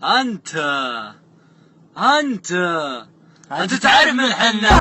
أنت تعرف من حنا.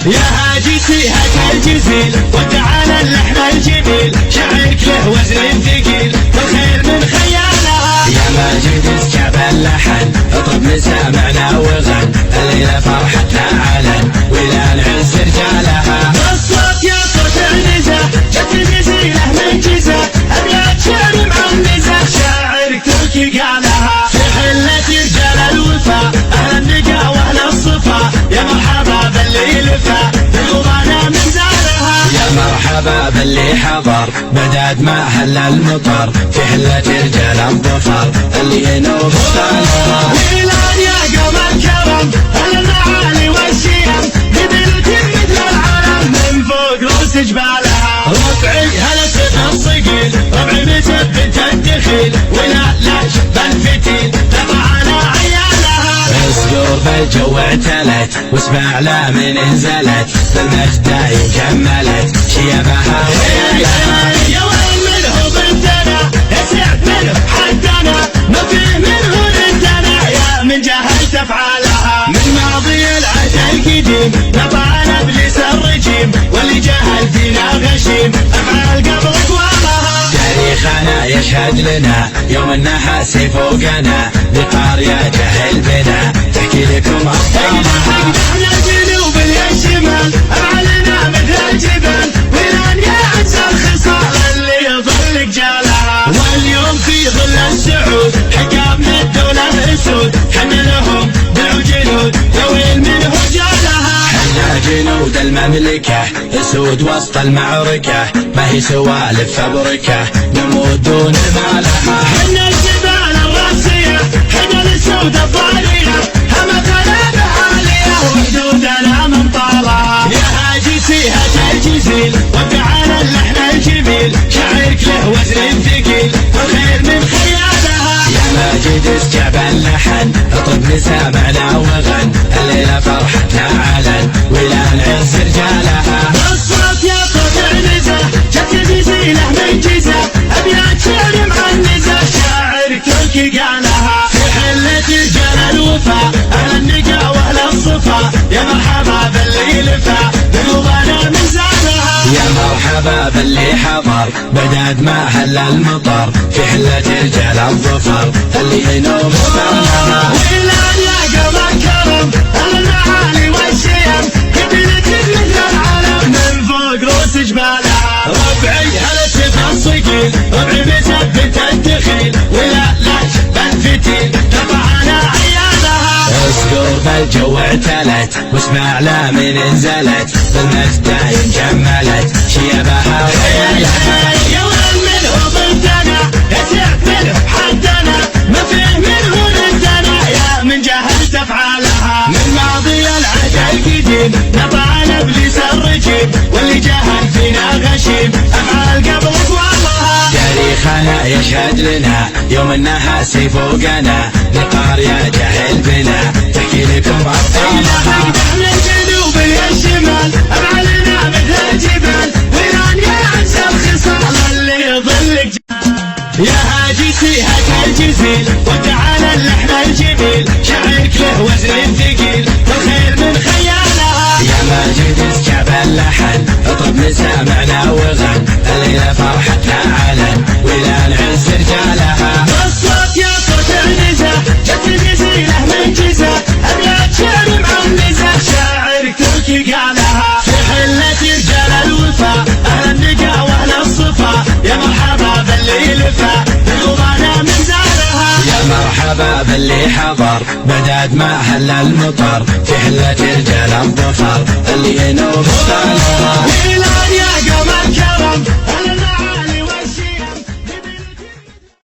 يا هاجسي هات الجزيل وتعالى اللحن الجميل، شعرك له وزن ثقيل والخير من خيالها. يا ماجد اسكب اللحن اطرب مسامعنا وغن، الليلة فرحتنا علن ولا نعز رجالها. الصوت يا صوت النزا جت الجزيلة من جزا، أبيات شعر معنزة شاعرك تركي قالها. في حلة رجال الوفا أهل النقا وأهل الصفا، يا مرحبا باللي لفا بالغبانة من زارها. يا مرحبا باللي حضر بداد ما هل المطر، في حلة رجال الظفر اللي ينوب الصالحة. ميلاد يا قوم الكرم أهل المعالي والشيم، قبلتم مثل العالم من فوق رؤوس جبالها. ربعي هلا سيف الصقيل ربعي مثبت الدخيل، ولا لاش بالفتيل تبع على عيالها. اصقر بالجو اعتلت واسمع لا من انزلت، بالمجد كملت شيبها ويلها. يا ويل منه بنتنا يسع منه حدنا، ما فيه منه نتنا يا من جهلت افعالها. من ماضي العهد القديم نطعنا ابليس الرجيم، واللي جهل فينا غشيم افعال قبل اقوامها. تاريخنا يشهد لنا يوم النحاس فوقنا، بقارية جهل بنا تحكي لكم ابطالها. احنا الجنوب الشمال افعالنا مثل الجبال، ولان يعز الخصال اللي يظل جالها. واليوم في ظل السعود حكامنا الدولة الاسود، حنا لهم دعوا جنود ذوي منه جالها. حنا جنود المملكة اسود وسط المعركة، ما هي سوالف فبركة نموت دون مالها. حنا الجبال الراسية حنا الاسود الضارية، همتنا بعالية وحدودنا من طالها. يا هاجسي هات الجزيل وتعالى اللحن الجميل، شعرك له وزن ثقيل والخير من خيالها. يا ماجد اسكب اللحن اطرب مسامعنا وغن، الليلة فرحتنا علن ولا نعز رجالها. الصوت يا صوت النزا جت الجزيلة من جزا، أبيات شعر معنزة شاعرك تركي قالها. في حلة رجال الوفا أهل النقا وأهل الصفا، يا مرحبا باللي لفا بالغبانة من زارها. يا مرحبا باللي حضر بداد ما هل المطر، في حلة رجال الظفر اللي ينوب الصالحة. ميلاد يا قوم الكرم أهل المعالي والشيم، قبلتم مثل العالم من فوق رؤوس جبالها. ربعي هلا سيف الصقيل ربعي مثبت الدخيل، ولا لاش بالفتيل تبع على عيالها. اصقر بالجو اعتلت واسمع لا من انزلت، بالمجد كملت شيبها ويلها. يا ويل منه بنتنا يسع منه حدنا، ما فيه منه نتنا يا من جهلت افعالها. من ماضي العهد القديم نطعنا ابليس الرجيم، واللي جهل فينا غشيم افعال قبل اقوامها. تاريخنا يشهد لنا يوم النحاس فوقنا، بقارية جهل بنا تحكي لكم ابطالها. احنا الجنوب الشمال افعالنا مثل الجبال، ولان يعز الخصال اللي يظل يا هاجسي هات الجزيل وتعالى اللحن الجميل، شعرك له وزن ثقيل والخير من خيالها. يا ماجد اسكب اللحن اطرب مسامعنا وغن، الليلة فرحتنا علن ولا نعز رجالها. الصوت يا صوت النزا جت الجزيلة من جزا، أبيات شعر معنزة شاعرك تركي قالها. في حلة رجال الوفا أهل النقا وأهل الصفا، يا مرحبا باللي لفا بالغبانة من زارها. يا مرحبا باللي حضر بداد ما هل المطر، في حلة رجال الظفر اللي ينوب الصالحة. ميلاد يا قوم الكرم